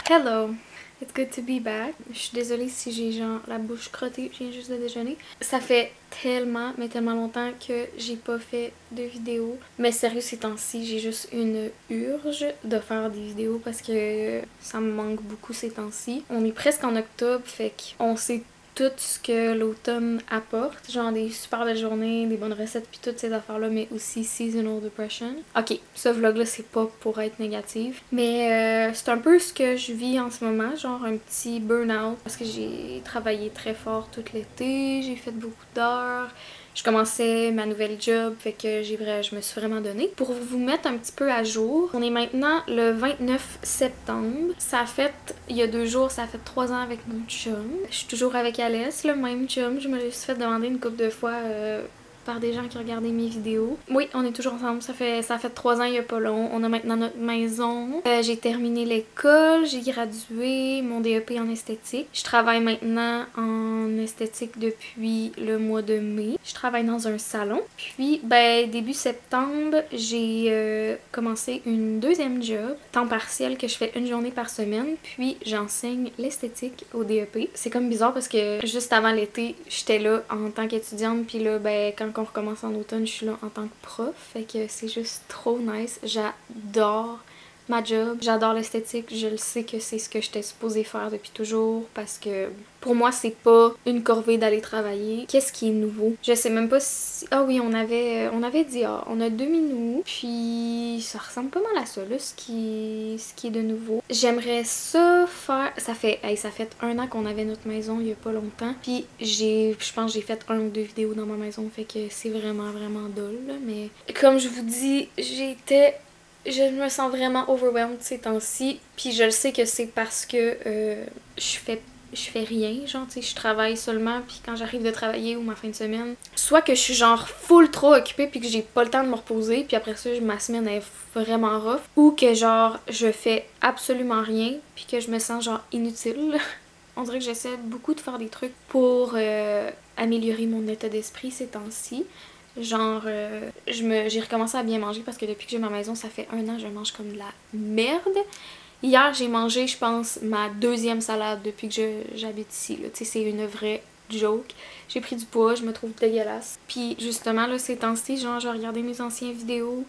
Hello! It's good to be back. Je suis désolée si j'ai genre la bouche crottée, je viens juste de déjeuner. Ça fait tellement, mais tellement longtemps que j'ai pas fait de vidéo. Mais sérieux, ces temps-ci, j'ai juste une urge de faire des vidéos parce que ça me manque beaucoup ces temps-ci. On est presque en octobre, fait qu'on sait tout ce que l'automne apporte, genre des super belles journées, des bonnes recettes puis toutes ces affaires-là, mais aussi seasonal depression. Ok, ce vlog-là, c'est pas pour être négative, mais c'est un peu ce que je vis en ce moment, genre un petit burn-out, parce que j'ai travaillé très fort tout l'été, j'ai fait beaucoup d'heures. Je commençais ma nouvelle job, fait que je me suis vraiment donnée. Pour vous mettre un petit peu à jour, on est maintenant le 29 septembre. Ça a fait, il y a 2 jours, ça a fait 3 ans avec mon chum. Je suis toujours avec Alès, le même chum. Je me l'ai fait demander une couple de fois par des gens qui regardaient mes vidéos. Oui, on est toujours ensemble. Ça fait 3 ans, il y a pas long. On a maintenant notre maison. J'ai terminé l'école, j'ai gradué mon DEP en esthétique. Je travaille maintenant en esthétique depuis le mois de mai. Je travaille dans un salon. Puis, début septembre, j'ai commencé une deuxième job, temps partiel, que je fais une journée par semaine. Puis, j'enseigne l'esthétique au DEP. C'est comme bizarre parce que juste avant l'été, j'étais là en tant qu'étudiante. Puis là, quand on recommence en automne, je suis là en tant que prof. Fait que c'est juste trop nice. J'adore ma job, j'adore l'esthétique, je le sais que c'est ce que j'étais supposée faire depuis toujours parce que pour moi c'est pas une corvée d'aller travailler. Qu'est-ce qui est nouveau? Je sais même pas si... Ah oui, on avait dit on a demi-nous, puis ça ressemble pas mal à ça là, ce qui est de nouveau. J'aimerais ça faire... Ça fait 1 an qu'on avait notre maison il y a pas longtemps, puis je pense que j'ai fait 1 ou 2 vidéos dans ma maison, fait que c'est vraiment dole là, mais comme je vous dis, je me sens vraiment overwhelmed ces temps-ci, puis je le sais que c'est parce que je fais rien, genre, tu sais, je travaille seulement, puis quand j'arrive de travailler ou ma fin de semaine, soit que je suis genre full trop occupée puis que j'ai pas le temps de me reposer, puis après ça, ma semaine est vraiment rough, ou que genre, je fais absolument rien, puis que je me sens genre inutile. On dirait que j'essaie beaucoup de faire des trucs pour améliorer mon état d'esprit ces temps-ci. Genre, j'ai recommencé à bien manger parce que depuis que j'ai ma maison, ça fait 1 an, je mange comme de la merde. Hier, j'ai mangé, je pense, ma 2e salade depuis que j'habite ici. Tu sais, c'est une vraie joke. J'ai pris du poids, je me trouve dégueulasse. Puis justement, là, ces temps-ci, genre, je regardais mes anciennes vidéos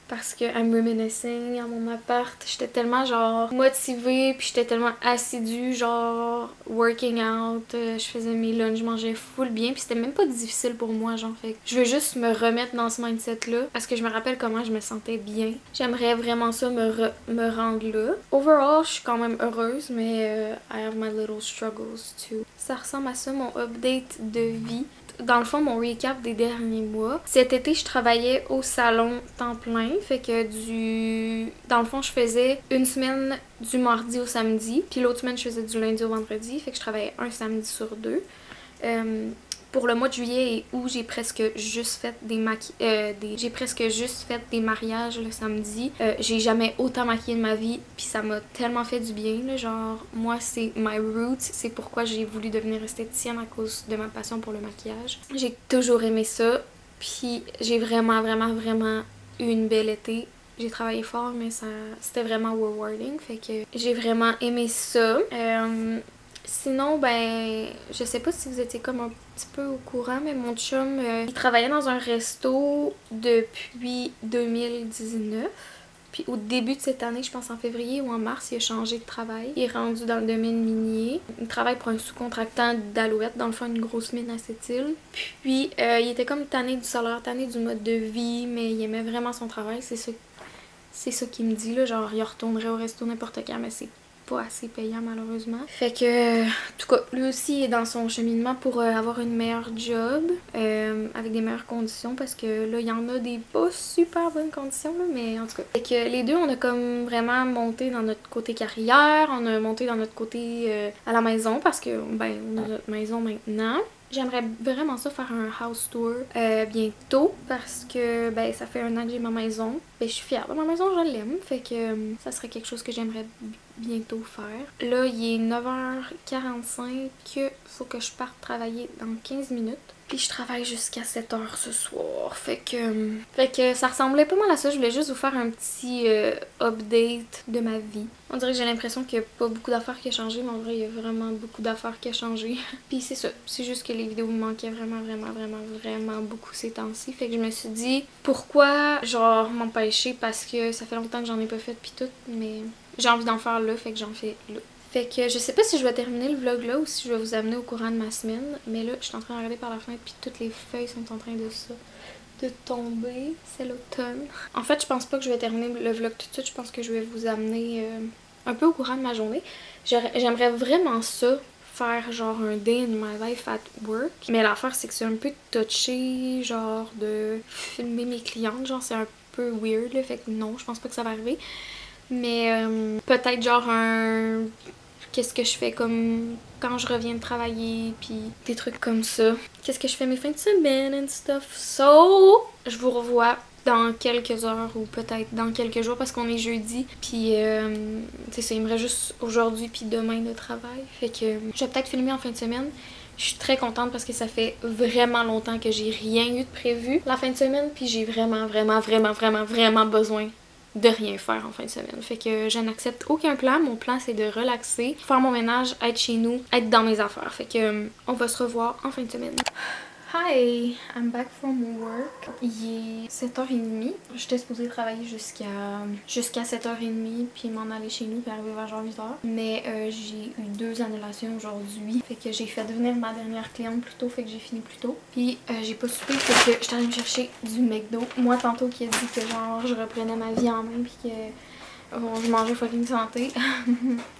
parce que I'm reminiscing à mon appart. J'étais tellement genre motivée, puis j'étais tellement assidue, genre working out, je faisais mes lunchs, je mangeais full bien, puis c'était même pas difficile pour moi, genre, fait que je veux juste me remettre dans ce mindset-là parce que je me rappelle comment je me sentais bien. J'aimerais vraiment ça me rendre là. Overall, je suis quand même heureuse, mais I have my little struggles too. Ça ressemble à ça, mon update de vie. Dans le fond, mon recap des derniers mois. Cet été, je travaillais au salon temps plein. Fait que dans le fond, je faisais une semaine du mardi au samedi. Puis l'autre semaine, je faisais du lundi au vendredi. Fait que je travaillais un samedi sur 2. Pour le mois de juillet et août, j'ai presque juste fait des mariages le samedi. J'ai jamais autant maquillé de ma vie, puis ça m'a tellement fait du bien, là, genre moi c'est my roots, c'est pourquoi j'ai voulu devenir esthéticienne à cause de ma passion pour le maquillage. J'ai toujours aimé ça, puis j'ai vraiment eu une belle été. J'ai travaillé fort, mais c'était vraiment rewarding, fait que j'ai vraiment aimé ça. Sinon, je sais pas si vous étiez comme un petit peu au courant, mais mon chum, il travaillait dans un resto depuis 2019. Puis au début de cette année, je pense en février ou en mars, il a changé de travail. Il est rendu dans le domaine minier. Il travaille pour un sous-contractant d'Alouette, dans le fond une grosse mine à cette île. Puis il était comme tanné du salaire, tanné du mode de vie, mais il aimait vraiment son travail. C'est ça qu'il me dit, là, genre il retournerait au resto n'importe quand, mais c'est pas assez payant malheureusement. Fait que, en tout cas, lui aussi est dans son cheminement pour avoir une meilleure job, avec des meilleures conditions, parce que là, il y en a des pas super bonnes conditions, là, mais en tout cas. Fait que les deux, on a comme vraiment monté dans notre côté carrière, on a monté dans notre côté à la maison, parce que, on a notre maison maintenant. J'aimerais vraiment ça faire un house tour bientôt parce que ça fait 1 an que j'ai ma maison. Je suis fière de ma maison, je l'aime. Fait que ça serait quelque chose que j'aimerais bientôt faire. Là, il est 9h45, faut que je parte travailler dans 15 minutes. Puis je travaille jusqu'à 7h ce soir. Fait que ça ressemblait pas mal à ça. Je voulais juste vous faire un petit update de ma vie. On dirait que j'ai l'impression qu'il n'y a pas beaucoup d'affaires qui ont changé, mais en vrai, il y a vraiment beaucoup d'affaires qui ont changé. Puis c'est ça. C'est juste que les vidéos me manquaient vraiment beaucoup ces temps-ci. Fait que je me suis dit, pourquoi, genre, m'empêcher parce que ça fait longtemps que j'en ai pas fait pis tout, mais j'ai envie d'en faire là, fait que j'en fais là. Fait que je sais pas si je vais terminer le vlog là ou si je vais vous amener au courant de ma semaine. Mais là, je suis en train de regarder par la fenêtre puis toutes les feuilles sont en train de tomber. C'est l'automne. En fait, je pense pas que je vais terminer le vlog tout de suite. Je pense que je vais vous amener un peu au courant de ma journée. J'aimerais vraiment ça, faire genre un day in my life at work. Mais l'affaire, c'est que c'est un peu touché, genre de filmer mes clientes. Genre, c'est un peu weird là. Fait que non, je pense pas que ça va arriver. Mais peut-être genre un... Qu'est-ce que je fais comme quand je reviens de travailler, puis des trucs comme ça. Qu'est-ce que je fais mes fins de semaine and stuff. So, je vous revois dans quelques heures ou peut-être dans quelques jours parce qu'on est jeudi. Puis, c'est ça, il me reste juste aujourd'hui puis demain de travail. Fait que je vais peut-être filmer en fin de semaine. Je suis très contente parce que ça fait vraiment longtemps que j'ai rien eu de prévu la fin de semaine. Puis j'ai vraiment besoin de rien faire en fin de semaine. Fait que je n'accepte aucun plan. Mon plan, c'est de relaxer, faire mon ménage, être chez nous, être dans mes affaires. Fait que on va se revoir en fin de semaine. Hi! I'm back from work. Il est 7h30. J'étais supposée travailler jusqu'à 7h30 puis m'en aller chez nous puis arriver vers genre 8h. Mais j'ai eu 2 annulations aujourd'hui. Fait que j'ai fait venir ma dernière cliente plus tôt. Fait que j'ai fini plus tôt. Puis j'ai pas soupé. Fait que j'étais allée me chercher du McDo. Moi tantôt qui a dit que genre je reprenais ma vie en main puis que je mangeais fucking santé.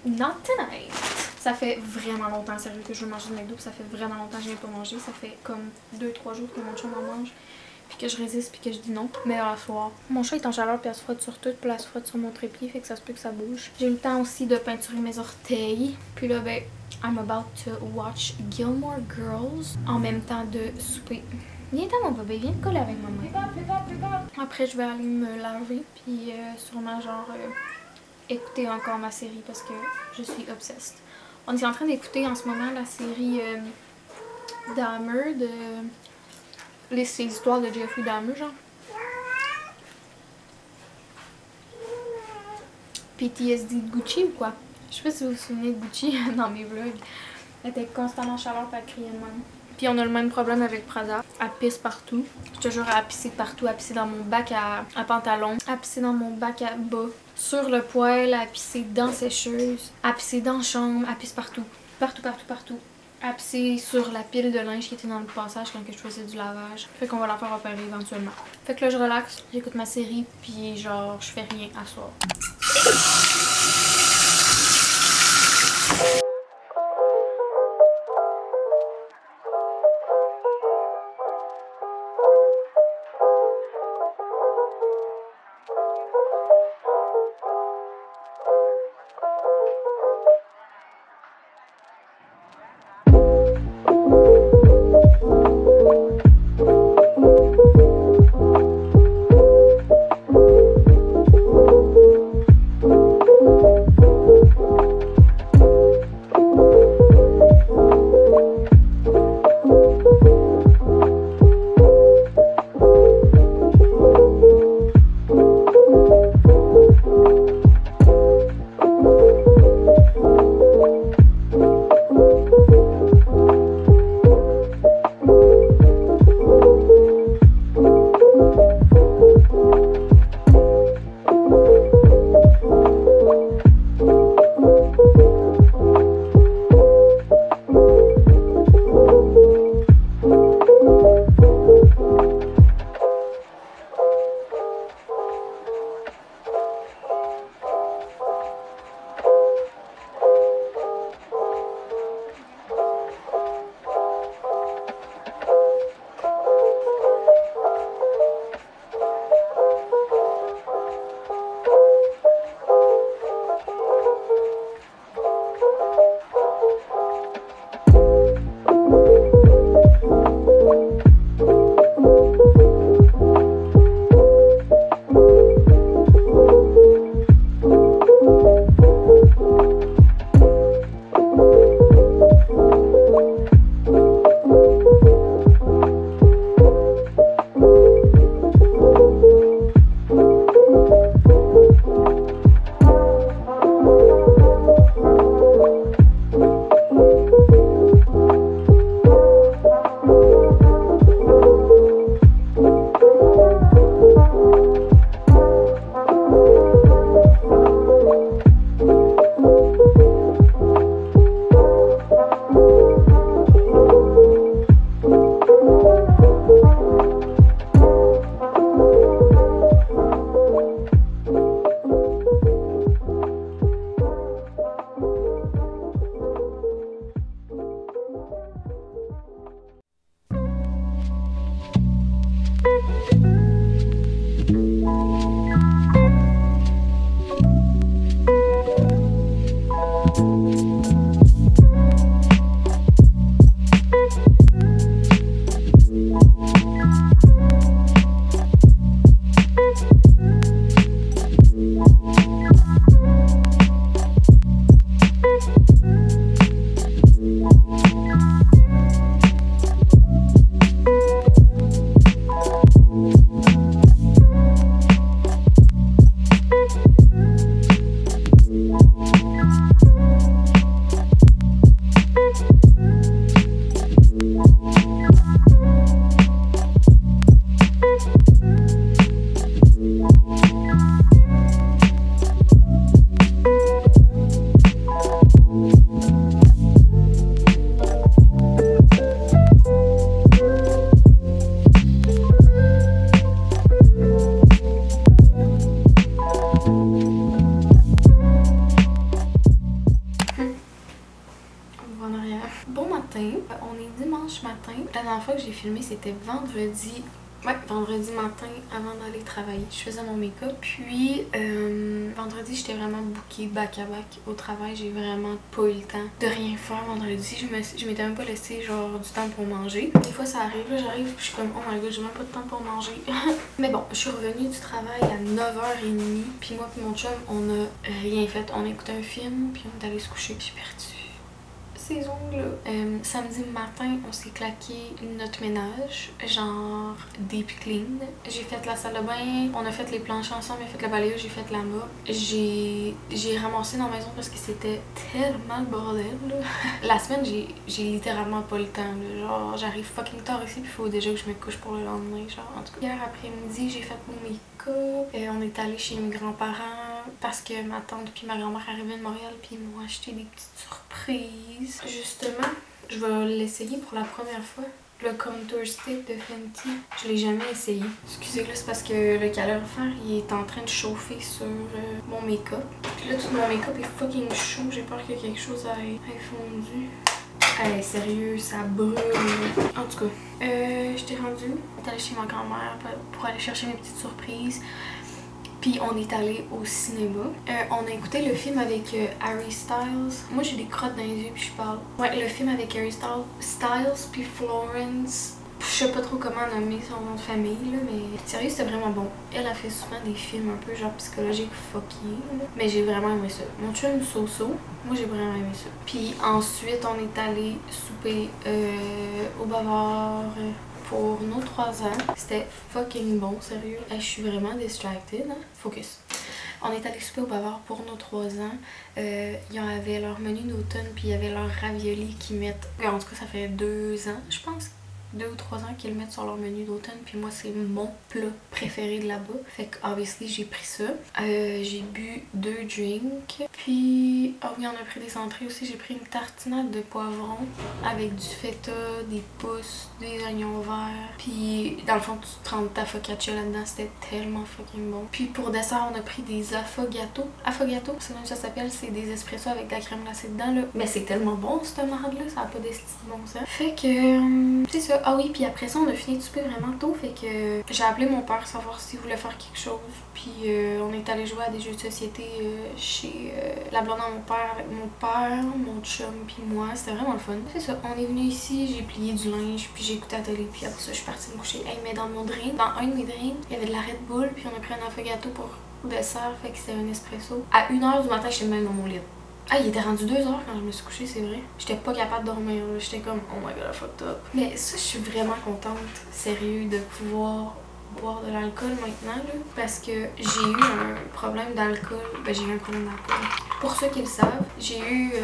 Not tonight! Ça fait vraiment longtemps, sérieux, que je veux manger du McDo, puis ça fait vraiment longtemps que je n'ai pas mangé. Ça fait comme 2-3 jours que mon chat m'en mange, puis que je résiste, puis que je dis non. Mais à la soir, mon chat est en chaleur, puis elle se frotte sur tout, puis elle se frotte sur mon trépied, fait que ça se peut que ça bouge. J'ai eu le temps aussi de peinturer mes orteils. Puis là, ben, I'm about to watch Gilmore Girls en même temps de souper. Viens-t'en mon bébé, viens te coller avec maman. Après, je vais aller me laver, puis sûrement genre écouter encore ma série parce que je suis obsessed. On est en train d'écouter en ce moment la série Dahmer de... ces histoires de Jeffrey Dahmer, genre. PTSD de Gucci ou quoi? Je sais pas si vous vous souvenez de Gucci dans mes vlogs. Elle était constamment en chaleur et elle criait de même. Puis on a le même problème avec Prada. Elle pisse partout. Je te jure, elle a pissé partout. Elle a pissé dans mon bac à pantalon. Elle a pissé dans mon bac à bas. Sur le poêle, elle a pissé dans la sécheuse. Elle a pissé dans la chambre. Elle pisse partout. Partout. Elle a pissé sur la pile de linge qui était dans le passage quand je faisais du lavage. Fait qu'on va la faire opérer éventuellement. Fait que là, je relaxe. J'écoute ma série. Puis genre, je fais rien à soir. La dernière fois que j'ai filmé, c'était vendredi. Ouais, vendredi matin avant d'aller travailler. Je faisais mon make-up. Puis, vendredi, j'étais vraiment bookée back-à-back au travail. J'ai vraiment pas eu le temps de rien faire vendredi. Je m'étais même pas laissé genre du temps pour manger. Des fois, ça arrive. Là, j'arrive puis je suis comme, oh my god, j'ai même pas de temps pour manger. Mais bon, je suis revenue du travail à 9h30. Puis moi puis mon chum, on a rien fait. On a écouté un film, puis on est allé se coucher. J'ai perdu ses ongles. Samedi matin, on s'est claqué notre ménage, genre deep clean. J'ai fait la salle de bain, on a fait les planches ensemble, j'ai fait le balayage, j'ai fait la mop. J'ai ramassé dans la maison parce que c'était tellement le bordel. La semaine, j'ai littéralement pas le temps. Là. Genre, j'arrive fucking tard ici, puis il faut déjà que je me couche pour le lendemain. Genre, en tout cas, hier après-midi, j'ai fait mon make-up. On est allé chez mes grands-parents parce que ma tante puis ma grand-mère arrivaient de Montréal, puis ils m'ont acheté des petites surprises. Justement, je vais l'essayer pour la première fois. Le contour stick de Fenty, je l'ai jamais essayé. Excusez, là, c'est parce que le calorifère il est en train de chauffer sur mon make-up. Puis là, tout mon make-up est fucking chaud. J'ai peur que quelque chose ait fondu. Hey, sérieux, ça brûle. En tout cas, j'étais rendue. On est allé chez ma grand-mère pour aller chercher mes petites surprises. Puis on est allé au cinéma. On a écouté le film avec Harry Styles. Moi j'ai des crottes dans les yeux puis je parle. Ouais, le film avec Harry Styles puis Florence. Je sais pas trop comment nommer son nom de famille là, mais sérieux c'était vraiment bon. Elle a fait souvent des films un peu genre psychologiques fucky là. Mais j'ai vraiment aimé ça. Mon chum so-so, moi j'ai vraiment aimé ça. Puis ensuite on est allé souper au Bavard. Pour nos 3 ans. C'était fucking bon, sérieux. Je suis vraiment distracted, hein? Focus. On est allé souper au Bavard pour nos 3 ans. Il y avait leur menu d'automne, puis il y avait leur ravioli qu'ils mettent. En tout cas, ça fait 2 ans, je pense. 2 ou 3 ans qu'ils le mettent sur leur menu d'automne, puis moi c'est mon plat préféré de là-bas. Fait que obviously j'ai pris ça. J'ai bu 2 drinks. Puis, oh oui, on a pris des entrées aussi. J'ai pris une tartinade de poivron avec du feta, des pousses, des oignons verts. Puis dans le fond tu trempes ta focaccia là-dedans, c'était tellement fucking bon. Puis pour dessert on a pris des affogato. Affogato, c'est même ça s'appelle, c'est des espressos avec de la crème glacée dedans là. Mais c'est tellement bon cette merde là, ça a pas d'estime bon ça. Fait que c'est ça. Ah oui, puis après ça on a fini de souper vraiment tôt, fait que j'ai appelé mon père savoir s'il voulait faire quelque chose. Puis on est allé jouer à des jeux de société chez la blonde à mon père avec mon père, mon chum puis moi. C'était vraiment le fun. C'est ça, on est venu ici, j'ai plié du linge, puis j'ai écouté la télé, puis après ça je suis partie me coucher. Hey, mais dans mon drink, dans un de mes drinks, il y avait de la Red Bull, puis on a pris un affogato pour dessert, fait que c'était un espresso. À 1h du matin, j'étais même dans mon lit. Ah, il était rendu 2h quand je me suis couchée, c'est vrai. J'étais pas capable de dormir, j'étais comme oh my god, I fucked up. Mais ça, je suis vraiment contente, sérieux, de pouvoir boire de l'alcool maintenant, là, parce que j'ai eu un problème d'alcool. Ben, j'ai eu un problème d'alcool. Pour ceux qui le savent, j'ai eu,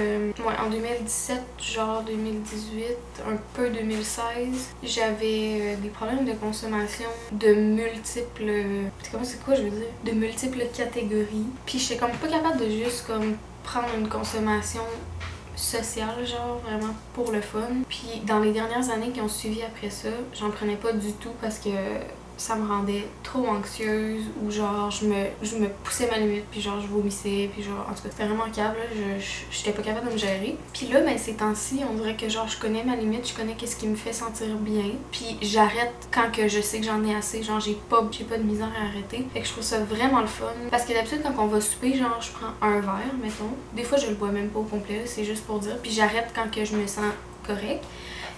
en 2017, genre 2018, un peu 2016, j'avais des problèmes de consommation de multiples... c'est quoi je veux dire? De multiples catégories. Puis j'étais comme pas capable de juste comme prendre une consommation sociale, genre vraiment pour le fun. Puis dans les dernières années qui ont suivi après ça, j'en prenais pas du tout parce que ça me rendait trop anxieuse ou genre je me poussais ma limite puis genre je vomissais puis genre en tout cas c'était vraiment câble, j'étais pas capable de me gérer. Puis là ben ces temps-ci on dirait que genre je connais ma limite, je connais qu'est-ce qui me fait sentir bien puis j'arrête quand que je sais que j'en ai assez, genre j'ai pas de misère à arrêter. Fait que je trouve ça vraiment le fun parce que d'habitude quand on va souper genre je prends un verre mettons, des fois je le bois même pas au complet, c'est juste pour dire puis j'arrête quand que je me sens correct.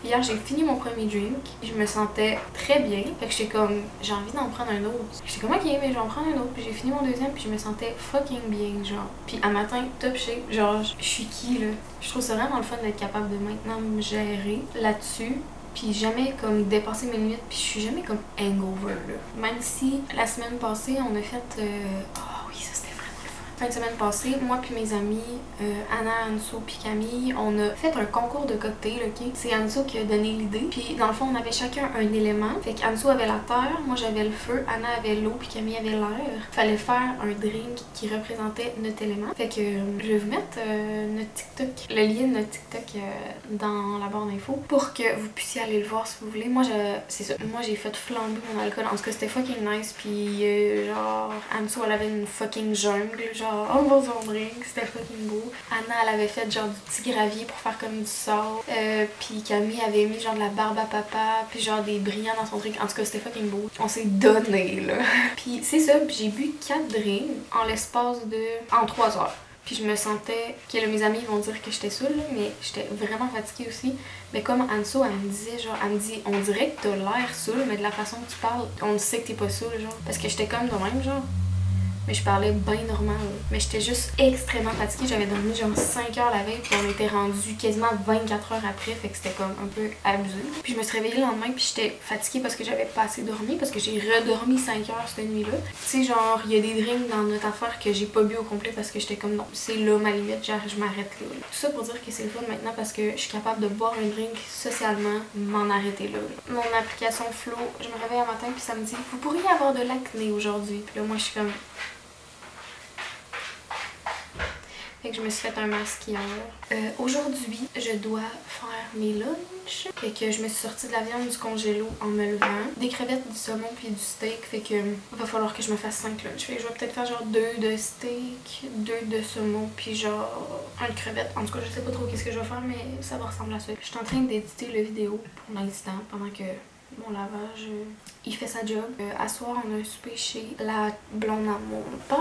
Hier, j'ai fini mon premier drink, je me sentais très bien. Fait que j'étais comme, j'ai envie d'en prendre un autre. J'étais comme, ok, mais je vais en prendre un autre. Puis j'ai fini mon deuxième, puis je me sentais fucking bien, genre. Puis à matin, top shape, genre, je suis qui là? Je trouve ça vraiment le fun d'être capable de maintenant me gérer là-dessus. Puis jamais comme dépasser mes limites, puis je suis jamais comme hangover là. Même si la semaine passée, on a fait. Oh oui, ça c'était fin de semaine passée, moi puis mes amis, Anna, Anso puis Camille, on a fait un concours de cocktails, ok? C'est Anso qui a donné l'idée. Puis dans le fond, on avait chacun un élément. Fait qu'Anso avait la terre, moi j'avais le feu, Anna avait l'eau puis Camille avait l'air. Fallait faire un drink qui représentait notre élément. Fait que je vais vous mettre notre TikTok, le lien de notre TikTok dans la barre d'infos pour que vous puissiez aller le voir si vous voulez. Moi, c'est ça. Moi, j'ai fait flamber mon alcool. En tout cas, c'était fucking nice. Puis genre, Anso, elle avait une fucking jungle, genre oh mon drink, c'était fucking beau. Anna elle avait fait genre du petit gravier pour faire comme du sort. Puis Camille avait mis genre de la barbe à papa, puis genre des brillants dans son drink. En tout cas c'était fucking beau. On s'est donné là. Puis c'est ça, j'ai bu 4 drinks en l'espace de... en 3 heures. Puis je me sentais, que là, mes amis vont dire que j'étais saoule, mais j'étais vraiment fatiguée aussi. Mais comme Anso, elle me disait, genre, elle me dit, on dirait que t'as l'air saoule, mais de la façon que tu parles, on sait que t'es pas saoule, genre. Parce que j'étais comme de même, genre. Mais je parlais bien normal. Mais j'étais juste extrêmement fatiguée. J'avais dormi genre 5 heures la veille, puis on était rendu quasiment 24 heures après, fait que c'était comme un peu abusé. Puis je me suis réveillée le lendemain, puis j'étais fatiguée parce que j'avais pas assez dormi, parce que j'ai redormi 5 heures cette nuit-là. Tu sais, genre, il y a des drinks dans notre affaire que j'ai pas bu au complet parce que j'étais comme non, c'est là ma limite, genre, je m'arrête là. Tout ça pour dire que c'est le fun maintenant parce que je suis capable de boire un drink socialement, m'en arrêter là. Mon application Flow, je me réveille un matin, puis ça me dit, vous pourriez avoir de l'acné aujourd'hui. Puis là, moi, je suis comme. Fait que je me suis fait un masque hier. Aujourd'hui, je dois faire mes lunchs. Fait que je me suis sortie de la viande du congélo en me levant. Des crevettes, du saumon puis du steak. Fait que va falloir que je me fasse 5 lunchs. Fait que je vais peut-être faire genre 2 de steak, 2 de saumon puis genre 1 de crevette. En tout cas, je sais pas trop qu'est-ce que je vais faire, mais ça va ressembler à ça. Je suis en train d'éditer la vidéo pour l'instant pendant que mon lavage il fait sa job. À soir on a un souper chez la blonde à mon père.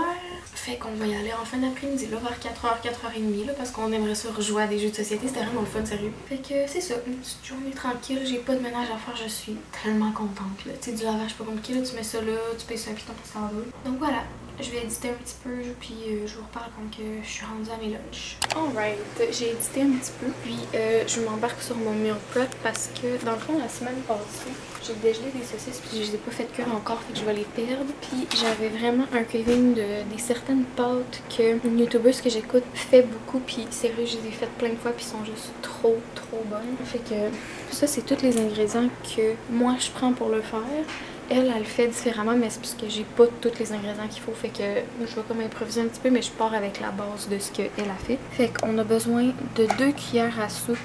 Fait qu'on va y aller en fin d'après-midi là vers 4h, 4h30 là, parce qu'on aimerait ça rejouer à des jeux de société. C'était vraiment le fun, sérieux. Fait que c'est ça, une petite journée tranquille. J'ai pas de ménage à faire, je suis tellement contente là. Tu sais, du lavage pas compliqué là, tu mets ça là, tu payes ça un piton pour ça va. Donc voilà. Je vais éditer un petit peu, puis je vous reparle quand que je suis rendue à mes lunchs. Alright, j'ai édité un petit peu, puis je m'embarque sur mon meal prep parce que dans le fond, la semaine passée, j'ai dégelé des saucisses, puis je les ai pas fait cuire encore, fait que je vais les perdre. Puis j'avais vraiment un craving des certaines pâtes que une youtubeuse que j'écoute fait beaucoup, puis sérieux, je les ai faites plein de fois, puis ils sont juste trop bonnes. Fait que ça, c'est tous les ingrédients que moi je prends pour le faire. Elle le fait différemment, mais c'est parce que j'ai pas tous les ingrédients qu'il faut. Fait que je vais comme improviser un petit peu, mais je pars avec la base de ce qu'elle a fait. Fait qu'on a besoin de 2 cuillères à soupe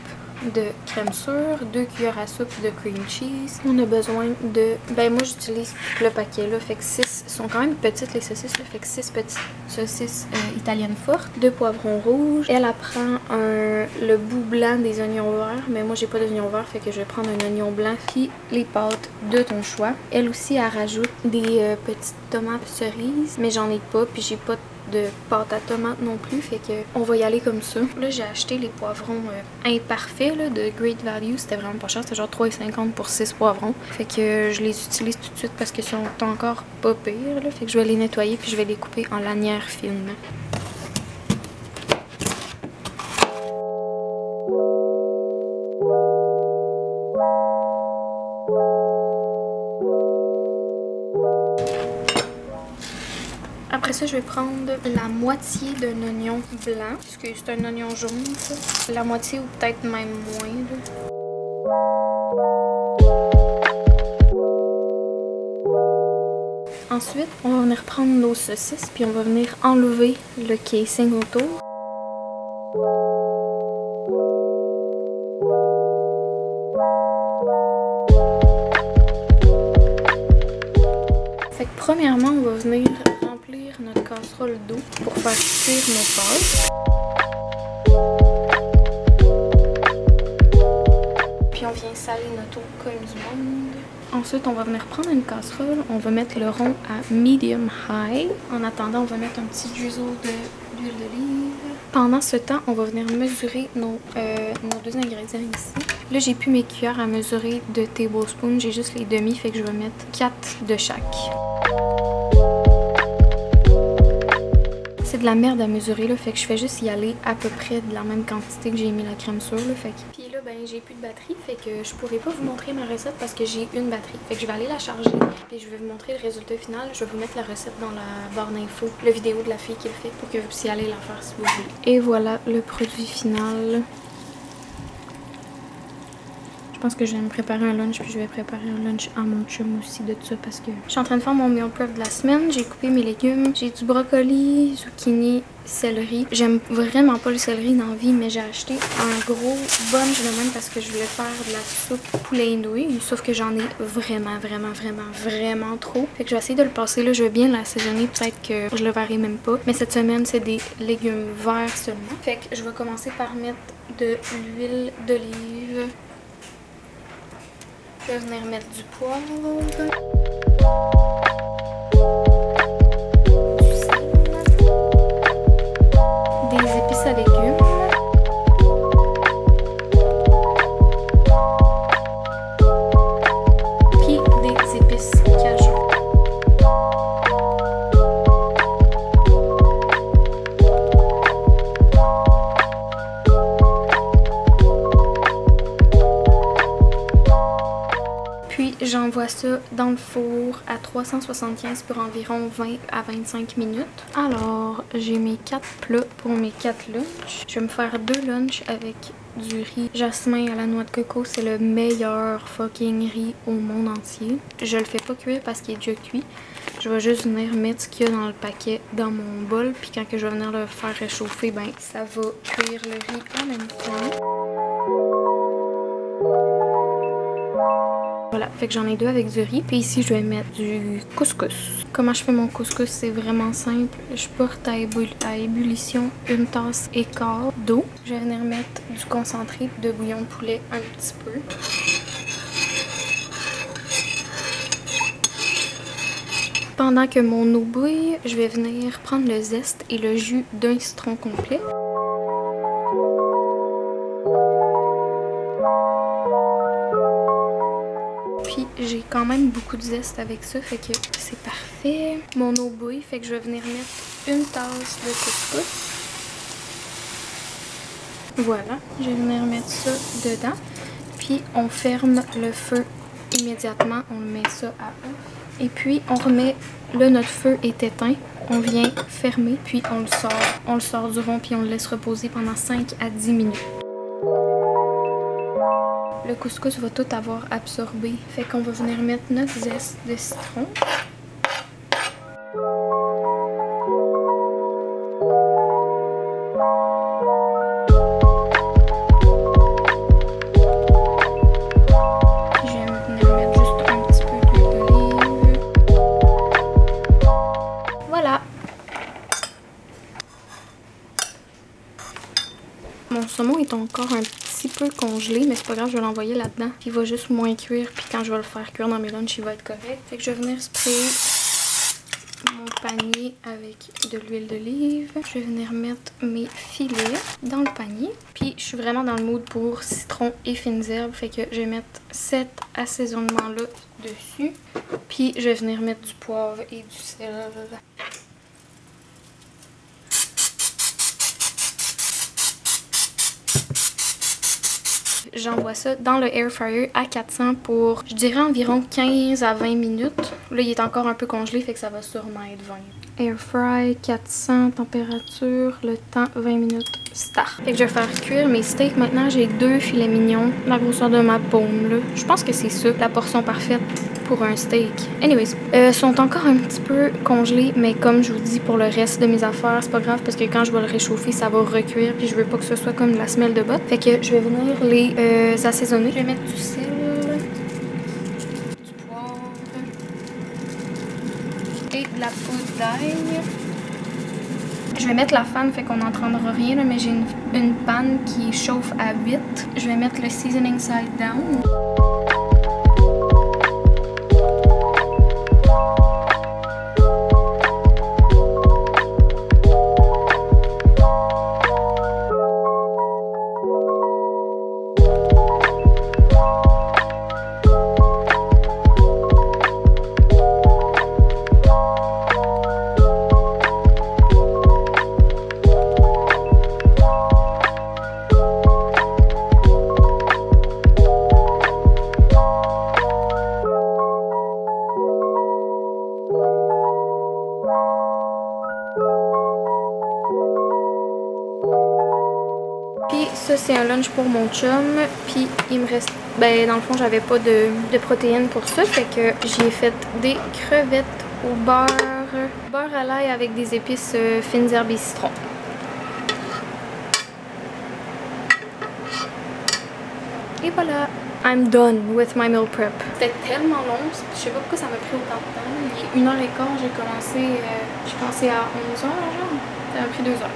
de crème sure, 2 cuillères à soupe de cream cheese. On a besoin de... Ben moi j'utilise le paquet là, fait que 6... sont quand même petites les saucisses là, fait que 6 petites saucisses italiennes fortes. 2 poivrons rouges. Elle apprend le bout blanc des oignons verts, mais moi j'ai pas d'oignons verts, fait que je vais prendre un oignon blanc. Puis les pâtes de ton choix. Elle aussi elle rajoute des petites tomates cerises, mais j'en ai pas, puis j'ai pas de pâte à tomate non plus, fait que on va y aller comme ça. Là j'ai acheté les poivrons imparfaits là, de Great Value, c'était vraiment pas cher, c'était genre 3,50 pour 6 poivrons. Fait que je les utilise tout de suite parce qu'ils sont encore pas pires là, fait que je vais les nettoyer puis je vais les couper en lanières fines. Après ça, je vais prendre la moitié d'un oignon blanc, parce que c'est un oignon jaune, ça. La moitié ou peut-être même moins, là. Ensuite, on va venir prendre nos saucisses, puis on va venir enlever le casing autour. Premièrement, on va venir remplir notre casserole d'eau pour faire cuire nos pâtes. Puis on vient saler notre eau comme du monde. Ensuite, on va venir prendre une casserole. On va mettre le rond à medium high. En attendant, on va mettre un petit drizzle d'huile d'olive. Pendant ce temps, on va venir mesurer nos deux ingrédients ici. Là, j'ai plus mes cuillères à mesurer de tablespoons. J'ai juste les demi, fait que je vais mettre 4 de chaque. C'est de la merde à mesurer, là, fait que je fais juste y aller à peu près de la même quantité que j'ai mis la crème sur, là, fait que... Puis là, ben, j'ai plus de batterie, fait que je pourrais pas vous montrer ma recette parce que j'ai une batterie. Fait que je vais aller la charger, puis je vais vous montrer le résultat final. Je vais vous mettre la recette dans la barre d'infos, la vidéo de la fille qui le fait, pour que vous puissiez aller la faire si vous voulez. Et voilà le produit final. Je pense que je vais me préparer un lunch, puis je vais préparer un lunch à mon chum aussi de ça parce que je suis en train de faire mon meal prep de la semaine. J'ai coupé mes légumes, j'ai du brocoli, zucchini, céleri. J'aime vraiment pas le céleri dans la vie, mais j'ai acheté un gros bunch de même parce que je voulais faire de la soupe poulet indouille, sauf que j'en ai vraiment trop. Fait que je vais essayer de le passer là, je vais bien l'assaisonner, peut-être que je le verrai même pas. Mais cette semaine, c'est des légumes verts seulement. Fait que je vais commencer par mettre de l'huile d'olive. Je vais venir mettre du poivre, du sel, des épices à légumes, puis des épices cajou. J'envoie ça dans le four à 375 pour environ 20 à 25 minutes. Alors, j'ai mes 4 plats pour mes 4 lunchs. Je vais me faire 2 lunchs avec du riz jasmin à la noix de coco. C'est le meilleur fucking riz au monde entier. Je le fais pas cuire parce qu'il est déjà cuit. Je vais juste venir mettre ce qu'il y a dans le paquet dans mon bol. Puis quand que je vais venir le faire réchauffer, ben ça va cuire le riz en même temps. Voilà, fait que j'en ai 2 avec du riz. Puis ici, je vais mettre du couscous. Comment je fais mon couscous, c'est vraiment simple. Je porte à ébullition 1 tasse et quart d'eau. Je vais venir mettre du concentré de bouillon de poulet un petit peu. Pendant que mon eau bouille, je vais venir prendre le zeste et le jus d'un citron complet. Puis j'ai quand même beaucoup de zeste avec ça, fait que c'est parfait. Mon eau bouille, fait que je vais venir mettre 1 tasse de couscous. Voilà, je vais venir mettre ça dedans. Puis on ferme le feu immédiatement, on le met ça à off. Et puis on remet, là notre feu est éteint, on vient fermer, puis on le sort du rond, puis on le laisse reposer pendant 5 à 10 minutes. Le couscous va tout avoir absorbé, fait qu'on va venir mettre notre zeste de citron. Je vais venir mettre juste un petit peu d'huile d'olive. Voilà! Mon saumon est encore un petit peu congelé, mais c'est pas grave, je vais l'envoyer là-dedans. Il va juste moins cuire, puis quand je vais le faire cuire dans mes lunchs, il va être correct. Fait que je vais venir sprayer mon panier avec de l'huile d'olive. Je vais venir mettre mes filets dans le panier. Puis je suis vraiment dans le mood pour citron et fines herbes, fait que je vais mettre cet assaisonnement-là dessus. Puis je vais venir mettre du poivre et du sel. J'envoie ça dans le air fryer à 400 pour, je dirais, environ 15 à 20 minutes. Là, il est encore un peu congelé, fait que ça va sûrement être 20. Air fry, 400, température, le temps, 20 minutes, start. Fait que je vais faire cuire mes steaks. Maintenant, j'ai 2 filets mignons, la grosseur de ma paume, là. Je pense que c'est ça, la portion parfaite pour un steak. Anyways, sont encore un petit peu congelés, mais comme je vous dis, pour le reste de mes affaires, c'est pas grave parce que quand je vais le réchauffer, ça va recuire, puis je veux pas que ce soit comme de la semelle de botte. Fait que je vais venir les assaisonner. Je vais mettre du sel, du poivre, d'ail. Je vais mettre la fan, fait qu'on n'entendra rien, là, mais j'ai une panne qui chauffe à 8. Je vais mettre le seasoning side down. Puis ça c'est un lunch pour mon chum, puis il me reste, ben dans le fond j'avais pas de protéines pour ça, fait que j'ai fait des crevettes au beurre à l'ail avec des épices fines herbes et citron. Et voilà, I'm done with my meal prep. C'était tellement long, je sais pas pourquoi ça m'a pris autant de temps. Il est 1h15, j'ai commencé à 11h, genre. Ça m'a pris 2 heures.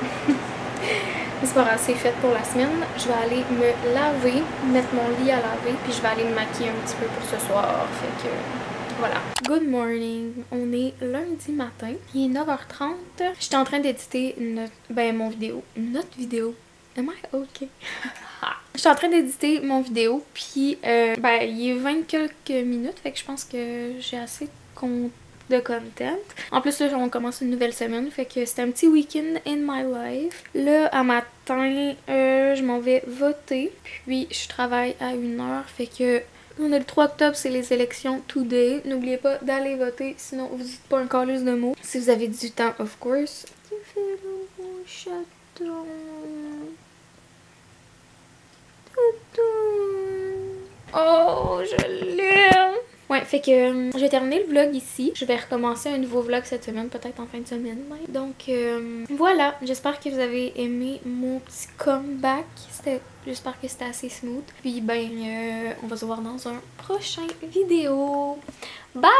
Mais c'est pas grave, c'est fait pour la semaine. Je vais aller me laver, mettre mon lit à laver, puis je vais aller me maquiller un petit peu pour ce soir. Fait que voilà. Good morning. On est lundi matin. Il est 9h30. J'étais en train d'éditer mon vidéo. Notre vidéo. Am I okay? J'étais en train d'éditer mon vidéo, puis il est 20 quelques minutes, fait que je pense que j'ai assez de content. En plus là on commence une nouvelle semaine, fait que c'était un petit week-end in my life. Là à matin je m'en vais voter, puis je travaille à 1h, fait que on est le 3 octobre, c'est les élections today. N'oubliez pas d'aller voter, sinon vous dites pas un calice de mots. Si vous avez 18 ans, of course. Oh, je l'aime! Ouais, fait que je vais terminer le vlog ici. Je vais recommencer un nouveau vlog cette semaine, peut-être en fin de semaine. Donc voilà, j'espère que vous avez aimé mon petit comeback. J'espère que c'était assez smooth. Puis on va se voir dans un prochain vidéo. Bye!